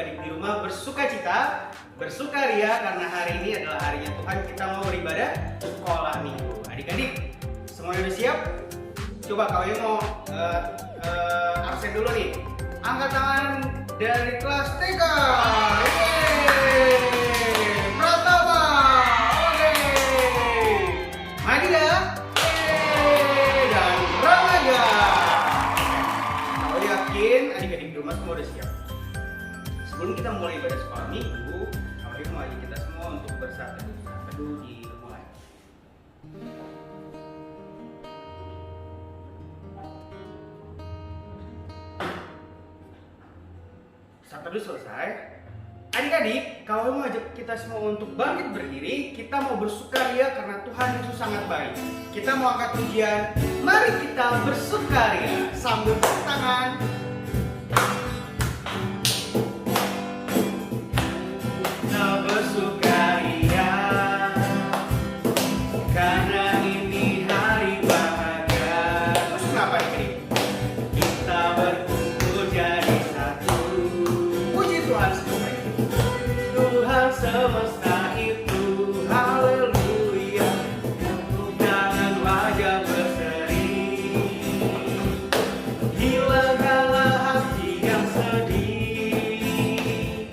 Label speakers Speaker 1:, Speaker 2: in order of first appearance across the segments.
Speaker 1: adik-adik di rumah bersukacita, bersukaria karena hari ini adalah harinya Tuhan, kita mau beribadah sekolah minggu. Adik-adik, semuanya udah siap? Coba kalian mau absen dulu nih. Angkat tangan dari kelas TK. Pratama. Oke. Madida. Dan Ramaga. Kalau yakin adik-adik di rumah semua udah siap. Sebelum kita mulai ibadah sekolah minggu, kalian mau ajak kita semua untuk bersaat teduh dimulai. Saat teduh selesai, adik-adik, kalau mau ajak kita semua untuk bangkit berdiri, kita mau bersukaria karena Tuhan Yesus sangat baik. Kita mau angkat pujian, mari kita bersukaria sambil tepuk tangan. Bersukaria karena ini hari bahagia. Terus kenapa nih? Kita berkumpul jadi satu. Puji Tuhan semua. Tuhan semesta itu, haleluya. Dengan wajah berseri, hilangkanlah hati yang sedih.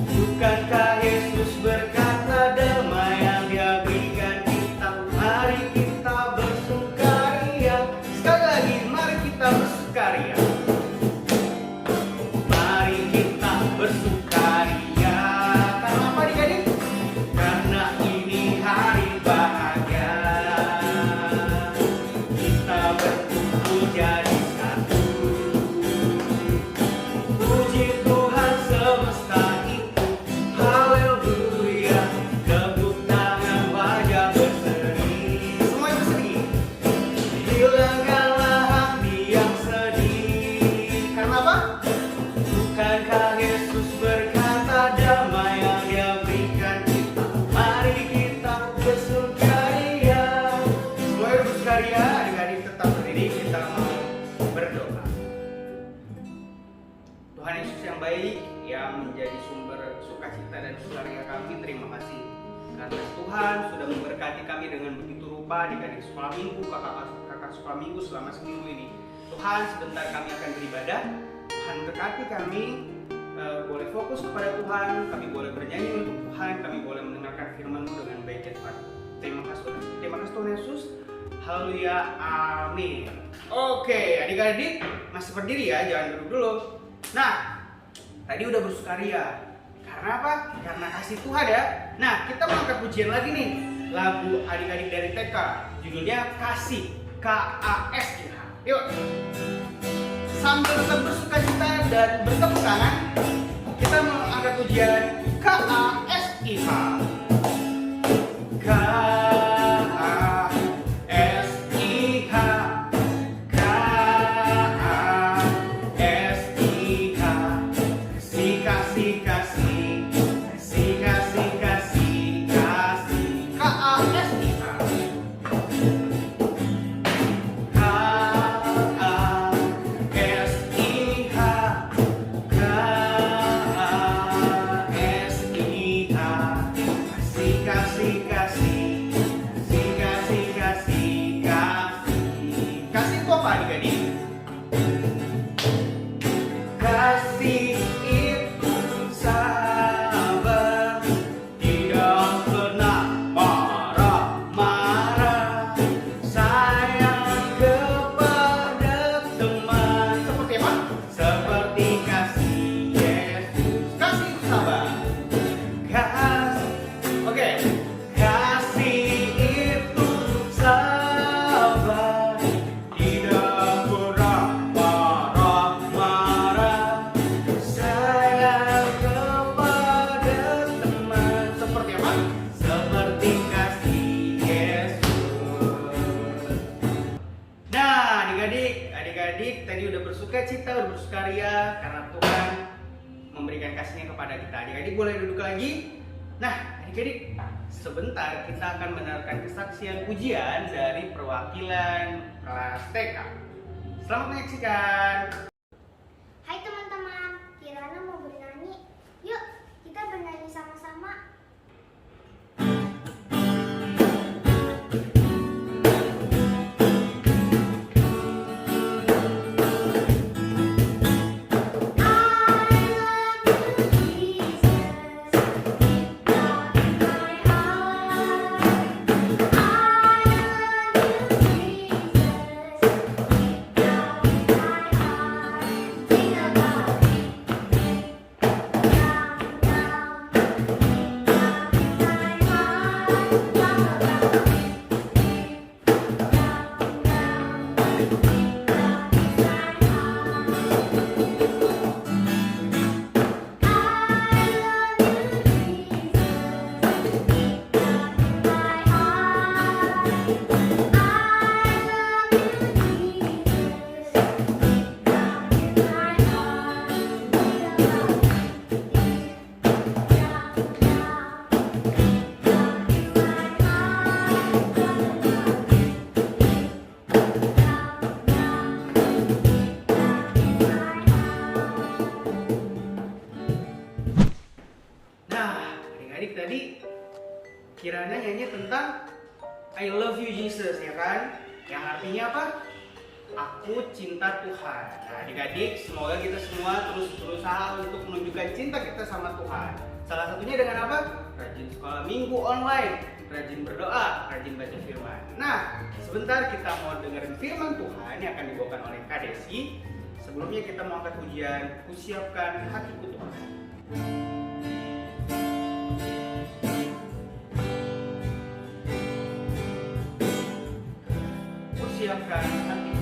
Speaker 1: Bukankah Yesus berkata damai yang Dia berikan kita? Mari kita bersukaria. Sekali lagi, mari kita bersukaria. Mari kita bersukaria. Karena apa adik-adik? Karena ini hari bahagia. Kita berkumpul jadi satu. Puji Tuhan semesta itu, haleluya. Tepuk tangan, wajah berseri. Semua berseri. Hilangkanlah hati yang sedih. Karena apa? Bukankah Yesus berkata damai yang Dia berikan kita? Mari kita bersukaria. Semua bersukaria, adik-adik tetap berdiri, kita mau berdoa. Tuhan Yesus yang baik, yang menjadi sumber sukacita dan sukaria kami, terima kasih karena Tuhan sudah memberkati kami dengan begitu rupa adik-adik sekolah minggu, kakak sekolah minggu selama seminggu ini. Tuhan, sebentar kami akan beribadah. Tuhan berkati kami, boleh fokus kepada Tuhan, kami boleh bernyanyi untuk Tuhan, kami boleh mendengarkan firman-Mu dengan baik ya Tuhan. Terima kasih Tuhan Yesus. Haleluya, amin. Oke, adik-adik masih berdiri ya, jangan duduk dulu. Nah, tadi udah bersukaria. Karena apa? Karena kasih Tuhan ya. Nah, kita mau angkat pujian lagi nih. Lagu adik-adik dari TK, judulnya Kasih, K-A-S-I-H. Yuk. Sambil tetap bersukacita dan bertepuk tangan, kita mau angkat pujian K-A-S-I-H. K-A-S-I-H, K-A-S-I-H. Kasih, kasih, kasih, kasih, kasih, kasih, kasih. K-A-S-I-H. Kasih itu sabar, tidak pernah marah-marah, sayang kepada teman. Seperti apa? Seperti kasih Yesus. Kasih itu sabar. Oke. Kasih itu sabar, tidak pernah marah-marah, sayang kepada teman. Seperti apa? Seperti kasih Yesus. Nah, adik-adik tadi udah bersukacita, udah bersukaria karena Tuhan memberikan kasihnya kepada kita. Adik-adik boleh duduk lagi. Nah, adik-adik, sebentar kita akan mendengarkan kesaksian pujian dari perwakilan kelas TK. Selamat menyaksikan.
Speaker 2: Hai teman-teman, Kirana mau bernyanyi.
Speaker 1: tadi Kirana nyanyi tentang I love you Jesus, ya kan? Yang artinya apa? Aku cinta Tuhan. Nah, adik-adik, semoga kita semua terus berusaha untuk menunjukkan cinta kita sama Tuhan. Salah satunya dengan apa? Rajin sekolah minggu online, rajin berdoa, rajin baca firman. Nah, sebentar kita mau dengerin firman Tuhan yang akan dibawakan oleh Kak Desi. Sebelumnya kita mau angkat ujian, kusiapkan hatiku Tuhan. Kusiapkan hatiku.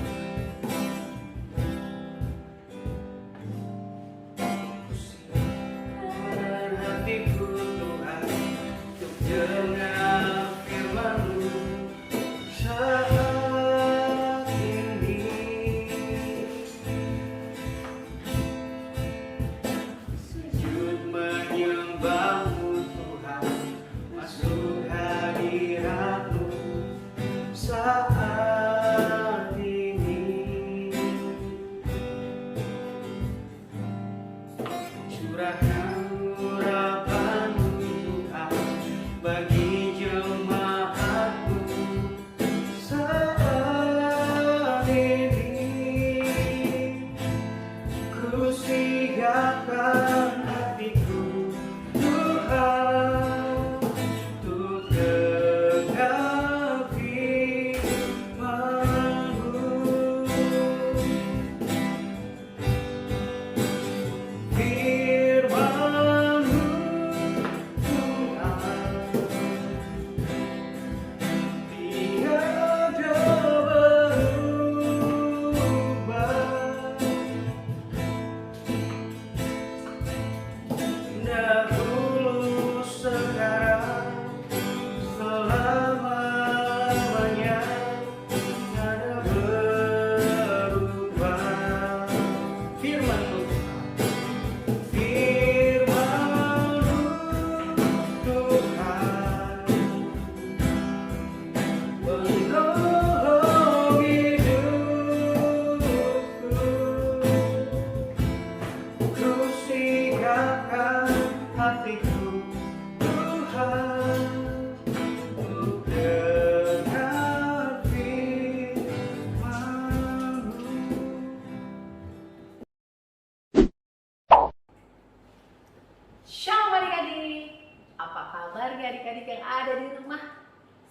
Speaker 2: Shalom adik-adik, apa kabar adik-adik yang ada di rumah?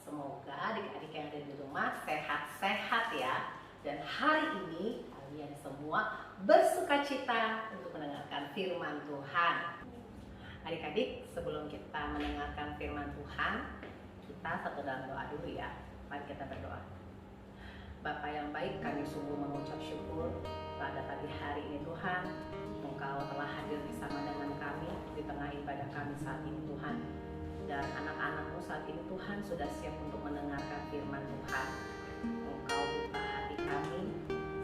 Speaker 2: Semoga adik-adik yang ada di rumah sehat-sehat ya. Dan hari ini kalian semua bersukacita untuk mendengarkan firman Tuhan. Adik-adik, sebelum kita mendengarkan firman Tuhan, kita satu dalam doa dulu ya. Mari kita berdoa. Bapa yang baik, kami sungguh mengucap syukur pada pagi hari ini Tuhan. Engkau telah hadir bersama dengan kami di tengah ibadah kami saat ini Tuhan. Dan anak-anak-Mu saat ini Tuhan sudah siap untuk mendengarkan firman Tuhan. Engkau buka hati kami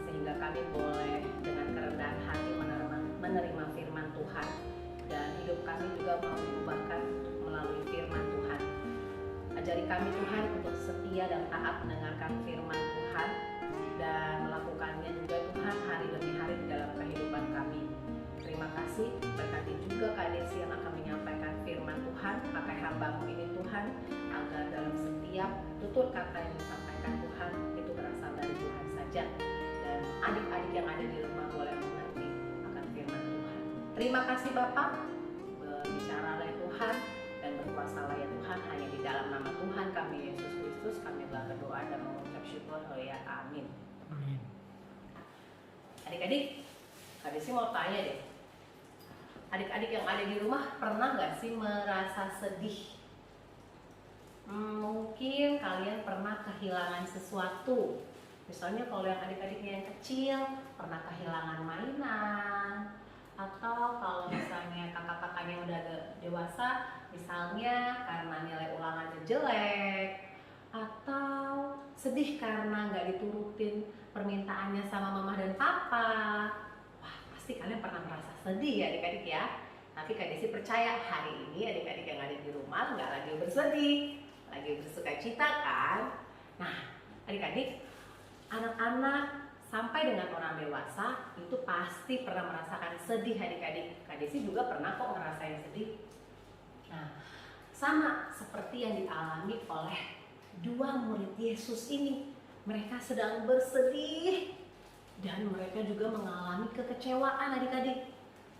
Speaker 2: sehingga kami boleh dengan kerendahan hati menerima firman Tuhan. Dan hidup kami juga mau diubahkan melalui firman Tuhan. Ajari kami Tuhan untuk setia dan taat mendengarkan firman Tuhan dan melakukannya juga Tuhan hari demi hari di dalam kehidupan kami. Terima kasih, berkati juga Kak Desi yang akan menyampaikan firman Tuhan. Pakai hamba-Mu ini Tuhan, agar dalam setiap tutur kata yang disampaikan Tuhan itu berasal dari Tuhan saja. Dan adik-adik yang ada di rumah boleh mengerti akan firman Tuhan. Terima kasih Bapak, berbicaralah ya Tuhan dan berkuasalah ya Tuhan. Hanya di dalam nama Tuhan kami Yesus Kristus kami berdoa dan mengucap syukur. Ya amin. Adik-adik, Kak Desi mau tanya deh. Adik-adik yang ada di rumah pernah gak sih merasa sedih? Mungkin kalian pernah kehilangan sesuatu. Misalnya kalau yang adik-adiknya yang kecil pernah kehilangan mainan. Atau kalau misalnya kakak-kakaknya udah dewasa, misalnya karena nilai ulangannya jelek. Atau sedih karena gak diturutin permintaannya sama mama dan papa. Pasti kalian pernah merasa sedih ya adik-adik ya. Tapi Kak Desi percaya hari ini adik-adik yang ada di rumah nggak lagi bersedih, lagi bersukacita kan. Nah adik-adik, anak-anak sampai dengan orang dewasa itu pasti pernah merasakan sedih adik-adik. Kak Desi juga pernah kok ngerasain sedih. Nah Sama seperti yang dialami oleh dua murid Yesus ini. Mereka sedang bersedih dan mereka juga mengalami kekecewaan adik-adik.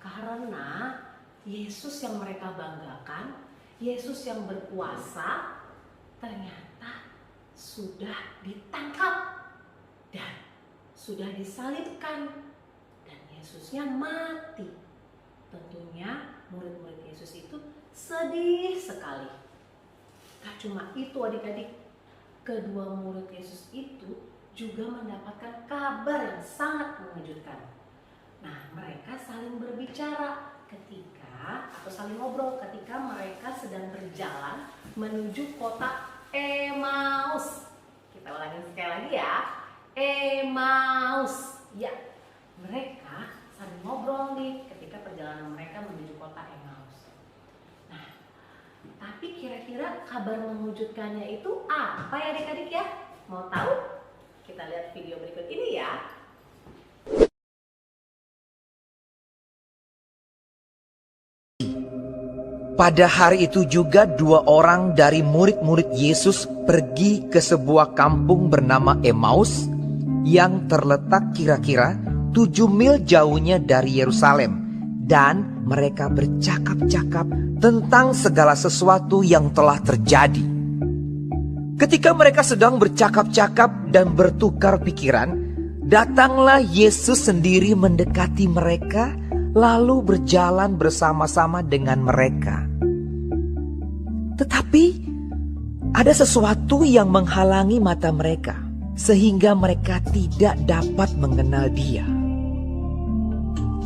Speaker 2: Karena Yesus yang mereka banggakan, Yesus yang berkuasa, ternyata sudah ditangkap dan sudah disalibkan. Dan Yesusnya mati. Tentunya murid-murid Yesus itu sedih sekali. Tak cuma itu adik-adik, kedua murid Yesus itu juga mendapatkan kabar yang sangat mengejutkan. Nah, mereka saling berbicara atau saling ngobrol ketika mereka sedang berjalan menuju kota Emmaus. Kita ulangi sekali lagi ya. Emmaus. Ya, mereka saling ngobrol nih ketika perjalanan mereka menuju kota Emmaus. Nah, tapi kira-kira kabar mengejutkannya itu apa ya adik-adik ya? Mau tahu? Kita lihat video berikut ini ya.
Speaker 3: Pada hari itu juga 2 orang dari murid-murid Yesus pergi ke sebuah kampung bernama Emmaus yang terletak kira-kira 7 mil jauhnya dari Yerusalem, dan mereka bercakap-cakap tentang segala sesuatu yang telah terjadi. Ketika mereka sedang bercakap-cakap dan bertukar pikiran, datanglah Yesus sendiri mendekati mereka, lalu berjalan bersama-sama dengan mereka. Tetapi ada sesuatu yang menghalangi mata mereka, sehingga mereka tidak dapat mengenal Dia.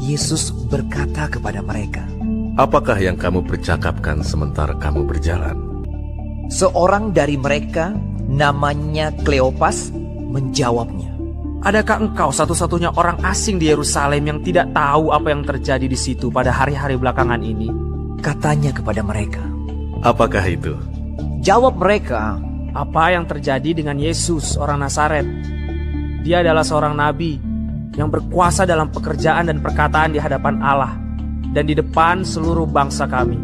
Speaker 3: Yesus berkata kepada mereka,
Speaker 4: "Apakah yang kamu percakapkan sementara kamu berjalan?"
Speaker 3: Seorang dari mereka, namanya Kleopas, menjawabnya,
Speaker 5: "Adakah engkau satu-satunya orang asing di Yerusalem yang tidak tahu apa yang terjadi di situ pada hari-hari belakangan ini?"
Speaker 3: Katanya kepada mereka.
Speaker 4: "Apakah itu?"
Speaker 3: Jawab mereka,
Speaker 5: "Apa yang terjadi dengan Yesus orang Nazaret? Dia adalah seorang nabi yang berkuasa dalam pekerjaan dan perkataan di hadapan Allah dan di depan seluruh bangsa kami.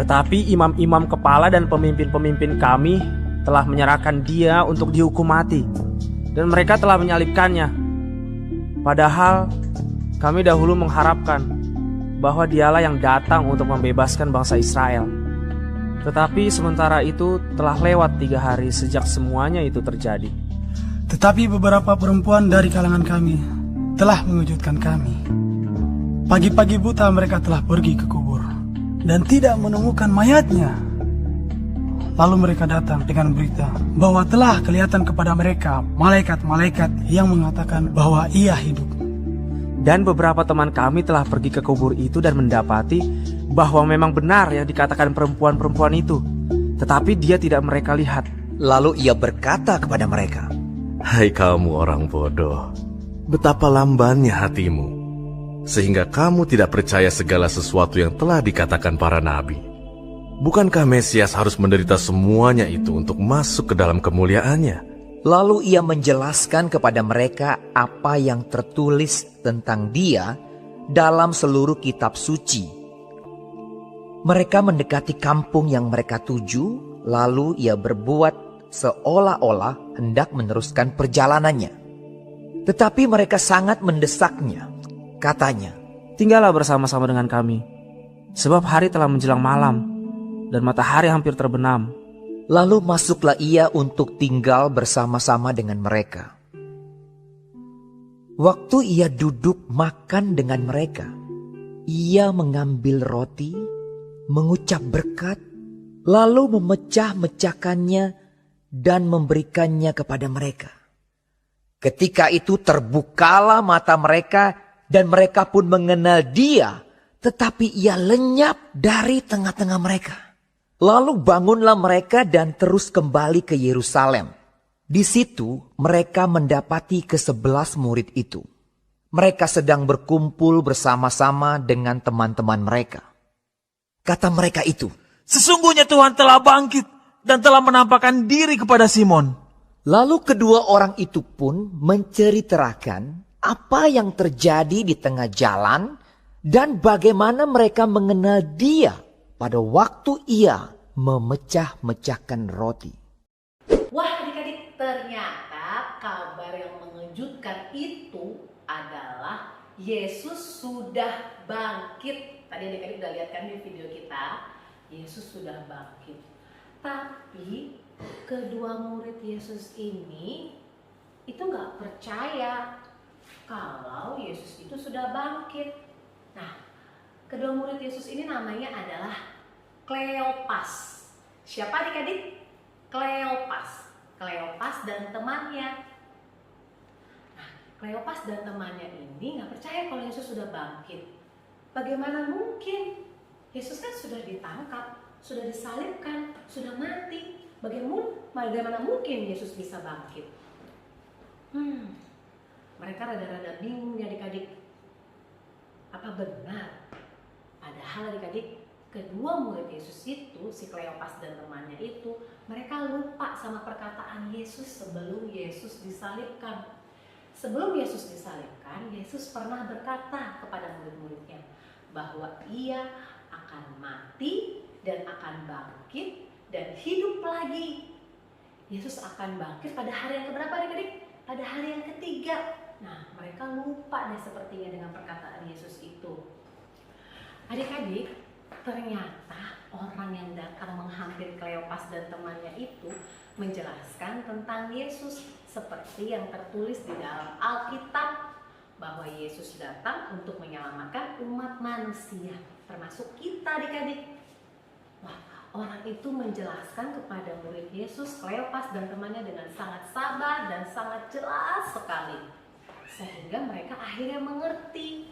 Speaker 5: Tetapi imam-imam kepala dan pemimpin-pemimpin kami telah menyerahkan dia untuk dihukum mati, dan mereka telah menyalibkannya. Padahal kami dahulu mengharapkan bahwa dialah yang datang untuk membebaskan bangsa Israel. Tetapi sementara itu telah lewat 3 hari sejak semuanya itu terjadi.
Speaker 6: Tetapi beberapa perempuan dari kalangan kami telah mengejutkan kami. Pagi-pagi buta mereka telah pergi ke kubur dan tidak menemukan mayatnya. Lalu mereka datang dengan berita bahwa telah kelihatan kepada mereka malaikat-malaikat yang mengatakan bahwa ia hidup.
Speaker 5: Dan beberapa teman kami telah pergi ke kubur itu dan mendapati bahwa memang benar yang dikatakan perempuan-perempuan itu, tetapi dia tidak mereka lihat."
Speaker 3: Lalu ia berkata kepada mereka,
Speaker 4: "Hai kamu orang bodoh, betapa lambannya hatimu, sehingga kamu tidak percaya segala sesuatu yang telah dikatakan para nabi. Bukankah Mesias harus menderita semuanya itu untuk masuk ke dalam kemuliaannya?"
Speaker 3: Lalu ia menjelaskan kepada mereka apa yang tertulis tentang Dia dalam seluruh kitab suci. Mereka mendekati kampung yang mereka tuju, lalu ia berbuat seolah-olah hendak meneruskan perjalanannya. Tetapi mereka sangat mendesaknya. Katanya,
Speaker 5: "Tinggallah bersama-sama dengan kami, sebab hari telah menjelang malam dan matahari hampir terbenam."
Speaker 3: Lalu masuklah ia untuk tinggal bersama-sama dengan mereka. Waktu ia duduk makan dengan mereka, ia mengambil roti, mengucap berkat, lalu memecah-mecahkannya dan memberikannya kepada mereka. Ketika itu terbukalah mata mereka dan mereka pun mengenal Dia, tetapi ia lenyap dari tengah-tengah mereka. Lalu bangunlah mereka dan terus kembali ke Yerusalem. Di situ mereka mendapati ke-11 murid itu. Mereka sedang berkumpul bersama-sama dengan teman-teman mereka. Kata mereka itu,
Speaker 7: "Sesungguhnya Tuhan telah bangkit dan telah menampakkan diri kepada Simon."
Speaker 3: Lalu kedua orang itu pun menceritakan apa yang terjadi di tengah jalan dan bagaimana mereka mengenal Dia pada waktu ia memecah-mecahkan roti.
Speaker 2: Wah adik-adik, ternyata kabar yang mengejutkan itu adalah Yesus sudah bangkit. Tadi adik-adik udah lihat kan di video kita, Yesus sudah bangkit. Tapi kedua murid Yesus ini itu nggak percaya kalau Yesus itu sudah bangkit. Nah, kedua murid Yesus ini namanya adalah Kleopas. Siapa adik-adik? Kleopas. Kleopas dan temannya. Nah, Kleopas dan temannya ini nggak percaya kalau Yesus sudah bangkit. Bagaimana mungkin? Yesus kan sudah ditangkap, sudah disalibkan, sudah mati. Bagaimana mungkin Yesus bisa bangkit? Mereka rada-rada bingung ya adik-adik. Apa benar? Padahal adik-adik, kedua murid Yesus itu, si Kleopas dan temannya itu, mereka lupa sama perkataan Yesus sebelum Yesus disalibkan. Sebelum Yesus disalibkan, Yesus pernah berkata kepada murid-muridnya bahwa ia akan mati dan akan bangkit dan hidup lagi. Yesus akan bangkit pada hari yang keberapa adik-adik? Pada hari yang ketiga. Nah, mereka lupa deh sepertinya dengan perkataan Yesus itu. Adik-adik, ternyata orang yang datang menghampiri Kleopas dan temannya itu menjelaskan tentang Yesus seperti yang tertulis di dalam Alkitab, bahwa Yesus datang untuk menyelamatkan umat manusia, termasuk kita adik-adik. Wah, orang itu menjelaskan kepada murid Yesus, Kleopas dan temannya dengan sangat sabar dan sangat jelas sekali. Sehingga mereka akhirnya mengerti.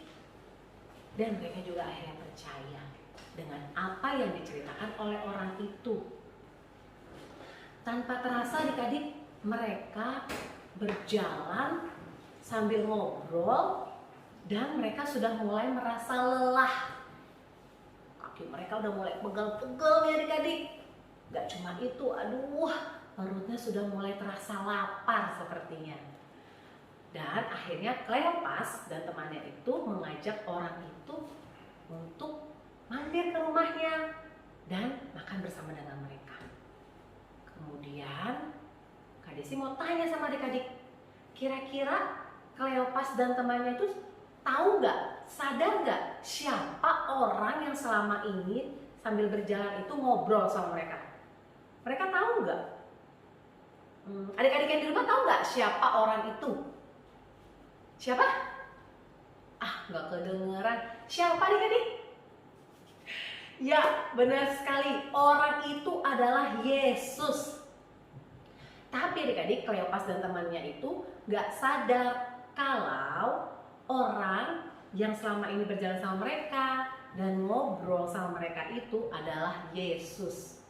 Speaker 2: Dan mereka juga akhirnya percaya dengan apa yang diceritakan oleh orang itu. Tanpa terasa adik-adik, mereka berjalan sambil ngobrol dan mereka sudah mulai merasa lelah. Kaki mereka udah mulai pegel-pegel nih adik-adik. Gak cuma itu, aduh, perutnya sudah mulai terasa lapar sepertinya. Dan akhirnya Kleopas dan temannya itu mengajak orang itu untuk mampir ke rumahnya dan makan bersama dengan mereka. Kemudian Kak Desi mau tanya sama adik-adik, kira-kira Kleopas dan temannya itu tahu nggak, sadar nggak siapa orang yang selama ini sambil berjalan itu ngobrol sama mereka? Mereka tahu nggak? Adik-adik yang di rumah tahu nggak siapa orang itu? Siapa? Nggak kedengeran. Siapa adik-adik? Ya, benar sekali. Orang itu adalah Yesus. Tapi adik-adik, Kleopas dan temannya itu nggak sadar kalau orang yang selama ini berjalan sama mereka dan ngobrol sama mereka itu adalah Yesus.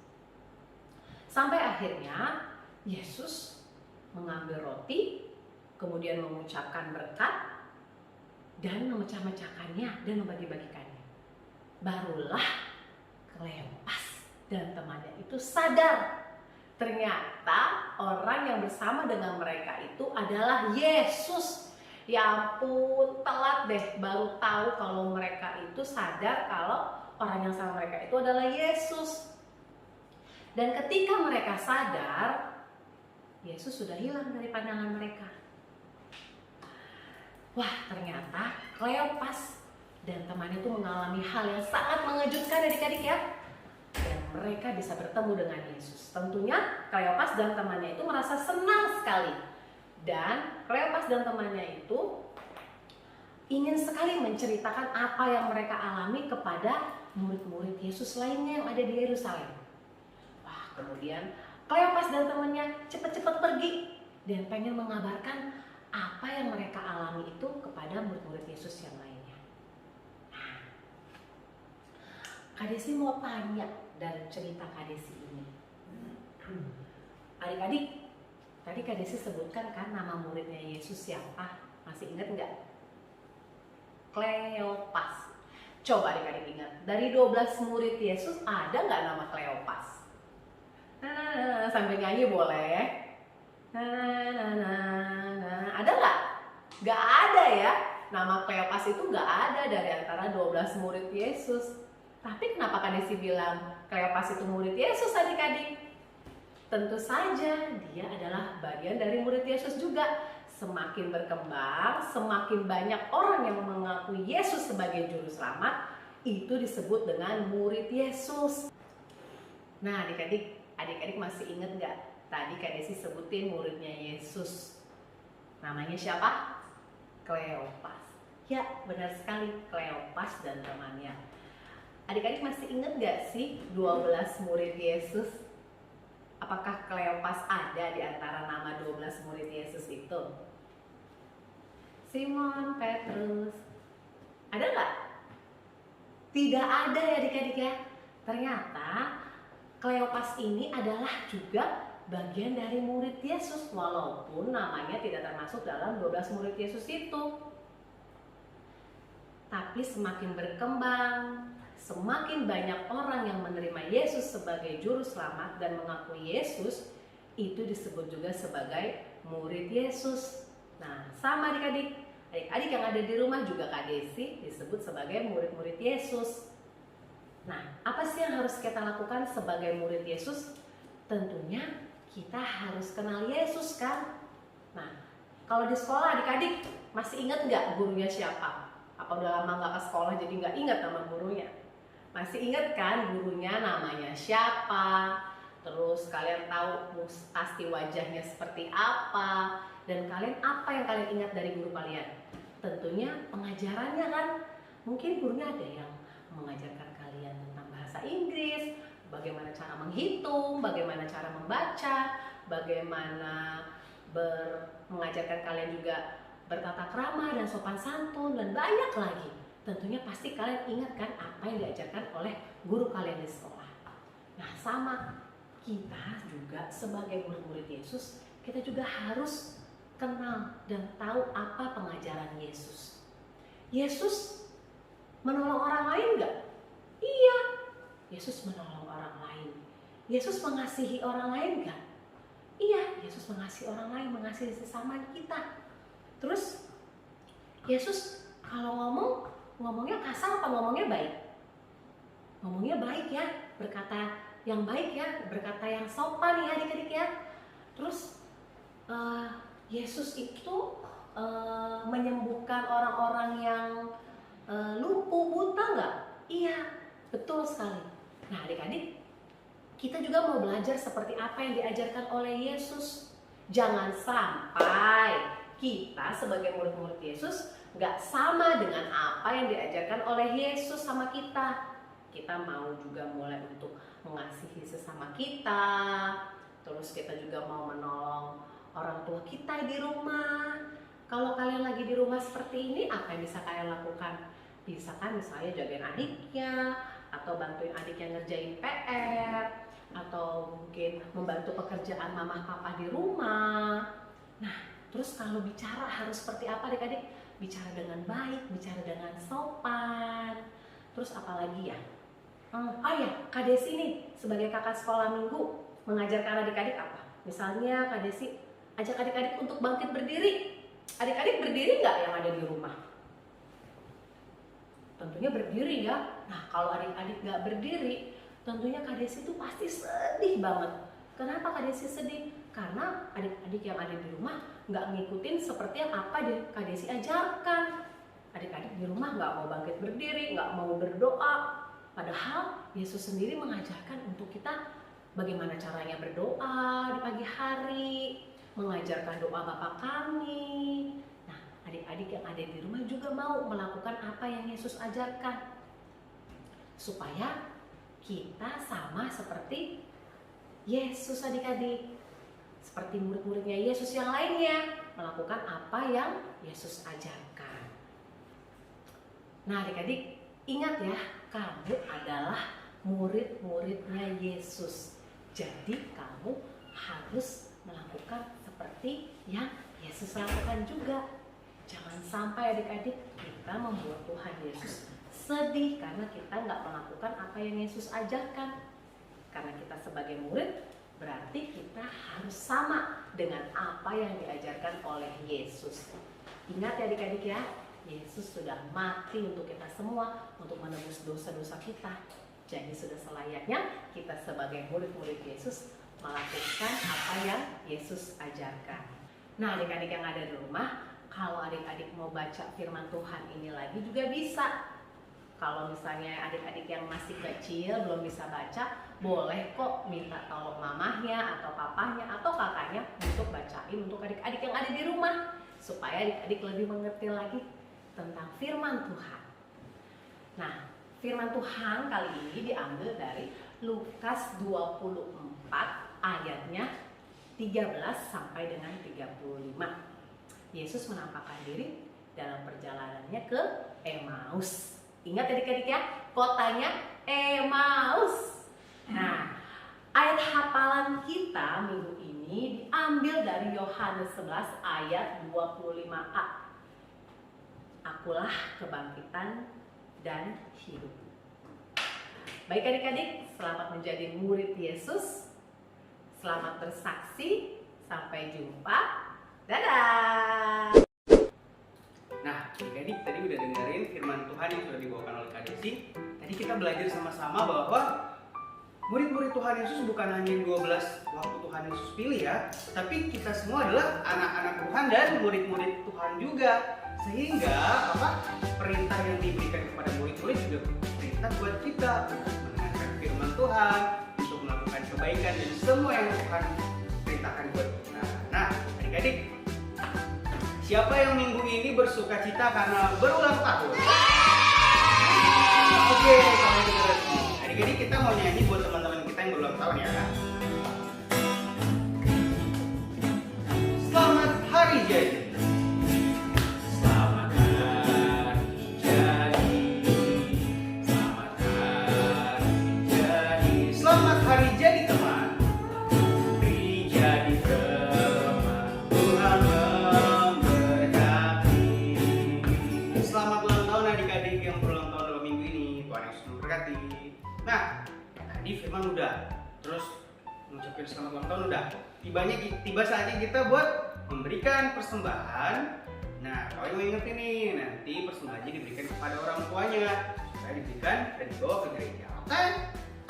Speaker 2: Sampai akhirnya Yesus mengambil roti, kemudian mengucapkan berkat dan memecah-mecahkannya dan membagi-bagikannya. Barulah Kleopas dan temannya itu sadar. Ternyata orang yang bersama dengan mereka itu adalah Yesus. Ya ampun, telat deh baru tahu kalau mereka itu sadar kalau orang yang sama mereka itu adalah Yesus. Dan ketika mereka sadar, Yesus sudah hilang dari pandangan mereka. Wah, ternyata Kleopas dan temannya itu mengalami hal yang sangat mengejutkan adik-adik ya. Dan mereka bisa bertemu dengan Yesus. Tentunya Kleopas dan temannya itu merasa senang sekali. Dan Kleopas dan temannya itu ingin sekali menceritakan apa yang mereka alami kepada murid-murid Yesus lainnya yang ada di Yerusalem. Wah, kemudian Kleopas dan temannya cepat-cepat pergi dan pengen mengabarkan apa yang mereka alami itu kepada murid-murid Yesus yang lainnya. Nah, Kak Desi mau tanya dari cerita Kak Desi ini. Adik-adik, tadi Kak Desi sebutkan kan nama muridnya Yesus siapa? Masih ingat nggak? Kleopas. Coba adik-adik ingat, dari 12 murid Yesus ada nggak nama Kleopas? Nah, sambil nyanyi boleh. Ada nggak? Nggak ada ya. Nama Kleopas itu nggak ada dari antara 12 murid Yesus. Tapi kenapa Kak Desi bilang Kleopas itu murid Yesus adik-adik? Tentu saja dia adalah bagian dari murid Yesus juga. Semakin berkembang, semakin banyak orang yang mengakui Yesus sebagai juru selamat, itu disebut dengan murid Yesus. Nah adik-adik masih ingat nggak? Tadi Kak Desi sebutin muridnya Yesus. Namanya siapa? Kleopas. Ya, benar sekali, Kleopas dan temannya. Adik-adik masih ingat gak sih 12 murid Yesus? Apakah Kleopas ada di antara nama 12 murid Yesus itu? Simon, Petrus, ada nggak? Tidak ada ya adik-adik ya. Ternyata Kleopas ini adalah juga bagian dari murid Yesus, walaupun namanya tidak termasuk dalam 12 murid Yesus itu. Tapi semakin berkembang, semakin banyak orang yang menerima Yesus sebagai juru selamat dan mengakui Yesus, itu disebut juga sebagai murid Yesus. Nah, sama adik-adik yang ada di rumah juga Kak Desi disebut sebagai murid-murid Yesus. Nah, apa sih yang harus kita lakukan sebagai murid Yesus? Tentunya kita harus kenal Yesus kan? Nah, kalau di sekolah adik-adik masih ingat nggak gurunya siapa? Apa udah lama nggak ke sekolah jadi nggak ingat nama gurunya? Masih ingat kan gurunya namanya siapa? Terus kalian tahu pasti wajahnya seperti apa? Dan kalian apa yang kalian ingat dari guru kalian? Tentunya pengajarannya kan? Mungkin gurunya ada yang mengajarkan kalian tentang bahasa Inggris, bagaimana cara menghitung, bagaimana cara membaca, bagaimana mengajarkan kalian juga bertata krama dan sopan santun, dan banyak lagi. Tentunya pasti kalian ingat kan apa yang diajarkan oleh guru kalian di sekolah. Nah, sama kita juga sebagai murid-murid Yesus, kita juga harus kenal dan tahu apa pengajaran Yesus. Yesus menolong orang lain nggak? Iya, Yesus menolong orang lain. Yesus mengasihi orang lain nggak? Iya, Yesus mengasihi orang lain, mengasihi sesama kita. Terus Yesus kalau ngomongnya kasar apa ngomongnya baik? Ngomongnya baik ya, berkata yang baik ya, berkata yang sopan ya adik-adik ya. Terus Yesus itu menyembuhkan orang-orang yang lumpuh buta nggak? Iya, betul sekali. Nah adik-adik, kita juga mau belajar seperti apa yang diajarkan oleh Yesus. Jangan sampai kita sebagai murid-murid Yesus nggak sama dengan apa yang diajarkan oleh Yesus sama kita. Kita mau juga mulai untuk mengasihi sesama kita. Terus kita juga mau menolong orang tua kita di rumah. Kalau kalian lagi di rumah seperti ini, apa yang bisa kalian lakukan? Bisa kan misalnya jagain adiknya, atau bantuin adiknya ngerjain PR, atau mungkin membantu pekerjaan mama papa di rumah. Nah, terus kalau bicara harus seperti apa adik-adik? Bicara dengan baik, bicara dengan sopan. Terus apa lagi ya? Oh ya, Kak Desi nih sebagai kakak sekolah minggu mengajarkan adik-adik apa? Misalnya Kak Desi ajak adik-adik untuk bangkit berdiri. Adik-adik berdiri nggak yang ada di rumah? Tentunya berdiri ya. Nah kalau adik-adik nggak berdiri, tentunya Kak Desi itu pasti sedih banget. Kenapa Kak Desi sedih? Karena adik-adik yang ada di rumah nggak ngikutin seperti yang apa Kak Desi ajarkan. Adik-adik di rumah nggak mau bangkit berdiri, nggak mau berdoa. Padahal Yesus sendiri mengajarkan untuk kita bagaimana caranya berdoa di pagi hari, mengajarkan doa Bapa kami. Nah, adik-adik yang ada di rumah juga mau melakukan apa yang Yesus ajarkan. Supaya kita sama seperti Yesus adik-adik. Seperti murid-muridnya Yesus yang lainnya, melakukan apa yang Yesus ajarkan. Nah adik-adik, ingat ya, kamu adalah murid-muridnya Yesus. Jadi kamu harus melakukan seperti yang Yesus lakukan juga. Jangan sampai adik-adik kita membuat Tuhan Yesus sedih karena kita nggak melakukan apa yang Yesus ajarkan. Karena kita sebagai murid, berarti kita harus sama dengan apa yang diajarkan oleh Yesus. Ingat ya adik-adik ya, Yesus sudah mati untuk kita semua, untuk menebus dosa-dosa kita. Jadi sudah selayaknya kita sebagai murid-murid Yesus melakukan apa yang Yesus ajarkan. Nah, adik-adik yang ada di rumah, kalau adik-adik mau baca firman Tuhan ini lagi juga bisa. Kalau misalnya adik-adik yang masih kecil belum bisa baca, boleh kok minta tolong mamahnya atau papahnya atau kakaknya untuk bacain untuk adik-adik yang ada di rumah, supaya adik-adik lebih mengerti lagi tentang firman Tuhan. Nah, firman Tuhan kali ini diambil dari Lukas 24 ayatnya 13 sampai dengan 35. Yesus menampakkan diri dalam perjalanannya ke Emmaus. Ingat adik-adik ya, kotanya Emmaus. Nah, ayat hafalan kita minggu ini diambil dari Yohanes 11 ayat 25a. Akulah kebangkitan dan hidup. Baik adik-adik, selamat menjadi murid Yesus. Selamat bersaksi. Sampai jumpa. Dadah.
Speaker 1: Nah, adik-adik tadi udah dengerin firman Tuhan yang sudah dibawakan oleh Kak Desi. Tadi kita belajar sama-sama bahwa murid-murid Tuhan Yesus bukan hanya 12 waktu Tuhan Yesus pilih ya, tapi kita semua adalah anak-anak Tuhan dan murid-murid Tuhan juga. Sehingga perintah yang diberikan kepada murid-murid juga perintah buat kita untuk mendengarkan firman Tuhan, untuk melakukan kebaikan dan semua yang Tuhan perintahkan buat kita. Nah, adik-adik, siapa yang minggu ini bersuka cita karena berulang tahun? Oke, kalau gitu berarti adik-adik kita mau nyanyi buat teman-teman kita yang berulang tahun ya. Selamat hari jadi. Selamat hari jadi. Selamat hari jadi. Selamat hari jadi teman. Hari jadi teman. Tuhan adik-adik yang berulang tahun dalam minggu ini, Tuhan Yesus memberkati. Nah, tadi firman udah, terus mengucapkan selamat ulang tahun udah. Tiba saatnya kita buat memberikan persembahan. Nah, kalau yang mau inget ini, nanti persembahannya diberikan kepada orang tuanya, supaya diberikan dan dibawa ke gereja. Oke?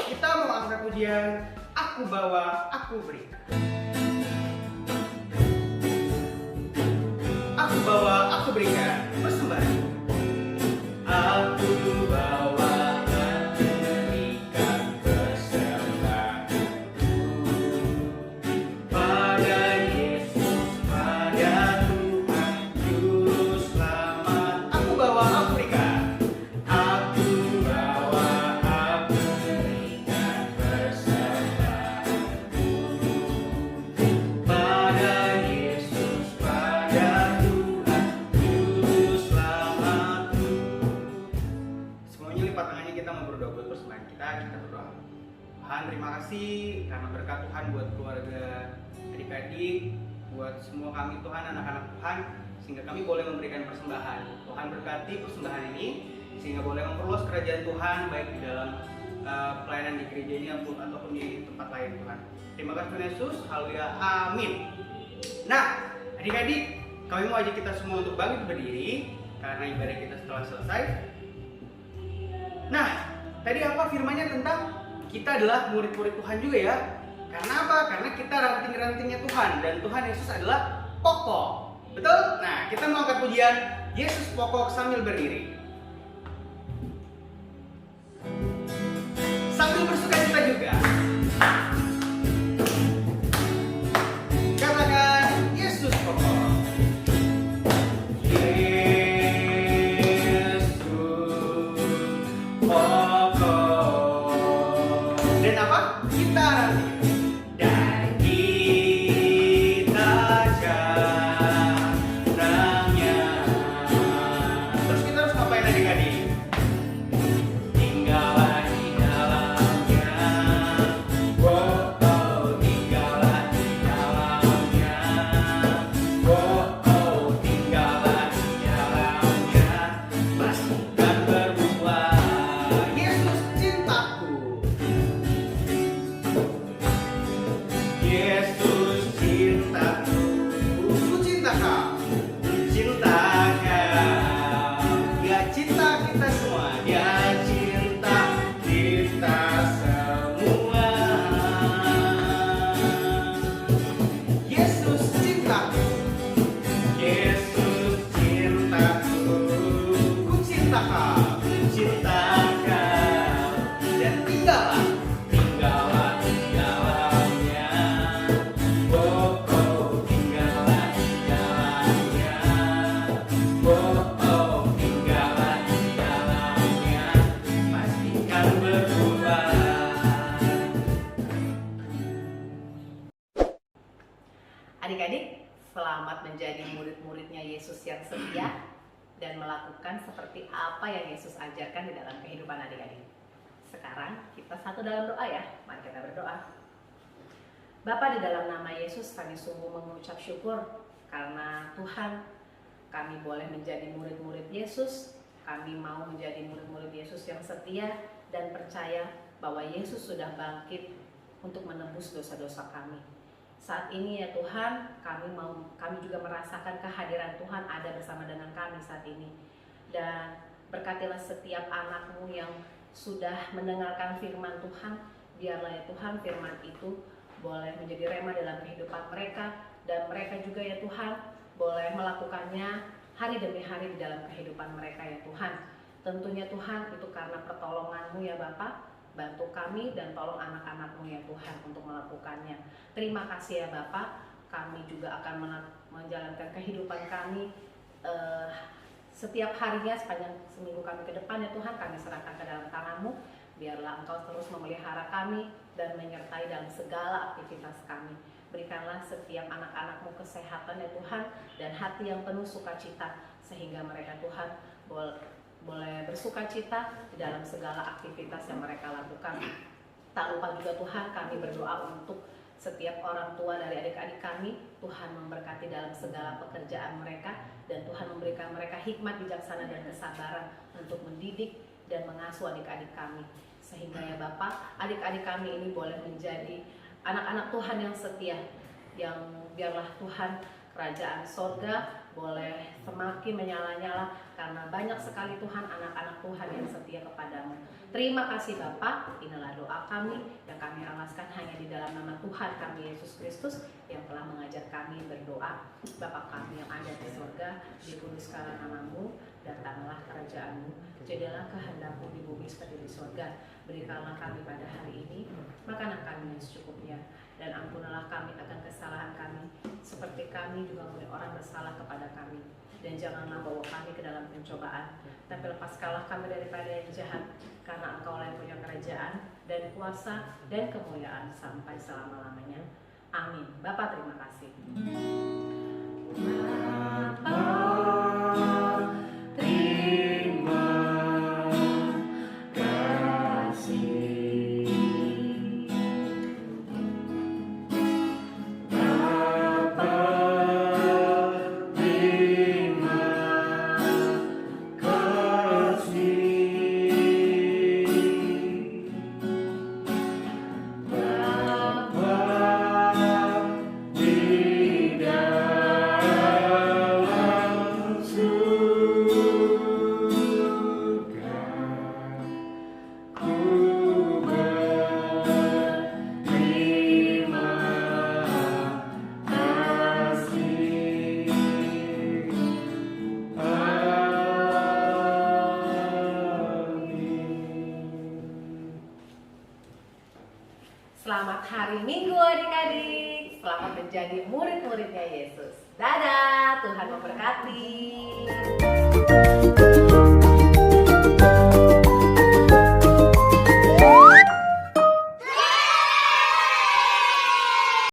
Speaker 1: Kita mau angkat pujian, aku bawa, aku berikan. Aku bawa, aku berikan persembahan. Aku bawa dan berikan persembahanku pada Yesus, pada Tuhan Juru Selamat. Aku bawa, aku berikan. Aku bawa, aku berikan persembahanku pada Yesus, pada Tuhan Juru Selamatku. Semuanya lipat tangannya, kita mau berdoa buat persembahan kita berdoa. Tuhan, terima kasih karena berkat Tuhan buat keluarga adik-adik, buat semua kami Tuhan, anak-anak Tuhan, sehingga kami boleh memberikan persembahan. Tuhan berkati persembahan ini sehingga boleh memperluas kerajaan Tuhan baik di dalam pelayanan di gereja ini ataupun di tempat lain Tuhan. Terima kasih Tuhan Yesus, haleluya, amin. Nah, adik-adik, kami mau ajak kita semua untuk bangkit berdiri karena ibadah kita telah selesai. Nah, tadi apa firmannya tentang kita adalah murid-murid Tuhan juga ya. Karena apa? Karena kita ranting-rantingnya Tuhan dan Tuhan Yesus adalah pokok. Betul? Nah, kita mau angkat pujian Yesus pokok sambil berdiri. Sambil bersuka cita juga. Katakan Yesus pokok. Dan apa? Kita ranting. Dan kita jarangnya. Terus kita harus ngapain adik-adik? Tinggallah di dalamnya. Oh, tinggallah di dalamnya. Oh, tinggallah di dalamnya. Pastikan berbuah Yesus cintaku. tinggallah, tinggallah di dalamnya. Oh, oh, tinggallah di dalamnya. Oh, oh, tinggallah di dalamnya. Pastikan berubah.
Speaker 2: Adik-adik, selamat menjadi murid-muridnya Yesus yang setia dan melakukan seperti apa yang Yesus ajarkan di dalam kehidupan adik-adik. Sekarang kita satu dalam doa ya. Mari kita berdoa. Bapa, di dalam nama Yesus kami sungguh mengucap syukur karena Tuhan kami boleh menjadi murid-murid Yesus. Kami mau menjadi murid-murid Yesus yang setia dan percaya bahwa Yesus sudah bangkit untuk menebus dosa-dosa kami. Saat ini ya Tuhan, kami juga merasakan kehadiran Tuhan ada bersama dengan kami saat ini. Dan berkatilah setiap anak-Mu yang sudah mendengarkan firman Tuhan, biarlah ya Tuhan firman itu boleh menjadi rema dalam kehidupan mereka, dan mereka juga ya Tuhan boleh melakukannya hari demi hari di dalam kehidupan mereka ya Tuhan. Tentunya Tuhan itu karena pertolongan-Mu ya Bapa. Bantu kami dan tolong anak-anak-Mu ya Tuhan untuk melakukannya. Terima kasih ya Bapak. Kami juga akan menjalankan kehidupan kami setiap harinya sepanjang seminggu kami ke depan ya Tuhan. Kami serahkan ke dalam tangan-Mu. Biarlah Engkau terus memelihara kami dan menyertai dalam segala aktivitas kami. Berikanlah setiap anak-anak-Mu kesehatan ya Tuhan, dan hati yang penuh sukacita, sehingga mereka Tuhan boleh bersuka cita di dalam segala aktivitas yang mereka lakukan. Tak lupa juga Tuhan, kami berdoa untuk setiap orang tua dari adik-adik kami. Tuhan memberkati dalam segala pekerjaan mereka, dan Tuhan memberikan mereka hikmat, bijaksana, dan kesabaran untuk mendidik dan mengasuh adik-adik kami. Sehingga ya Bapak, adik-adik kami ini boleh menjadi anak-anak Tuhan yang setia, yang biarlah Tuhan kerajaan sorga boleh semakin menyala-nyala karena banyak sekali Tuhan anak-anak Tuhan yang setia kepadamu. Terima kasih Bapa, inilah doa kami yang kami alaskan hanya di dalam nama Tuhan kami Yesus Kristus yang telah mengajar kami berdoa. Bapa kami yang ada di surga, dikuduskanlah nama-Mu, datanglah kerajaan-Mu, jadilah kehendak-Mu di bumi seperti di surga. Berikanlah kami pada hari ini makanan kami yang secukupnya, dan ampunilah kami akan kesalahan kami, seperti kami juga mengampuni orang bersalah kepada kami. Dan janganlah bawa kami ke dalam pencobaan, tapi lepaskanlah kami daripada yang jahat, karena Engkau yang punya kerajaan dan kuasa dan kemuliaan sampai selama-lamanya. Amin. Bapa, terima kasih. Selamat hari Minggu adik-adik. Selamat menjadi murid-muridnya Yesus. Dadah, Tuhan memberkati.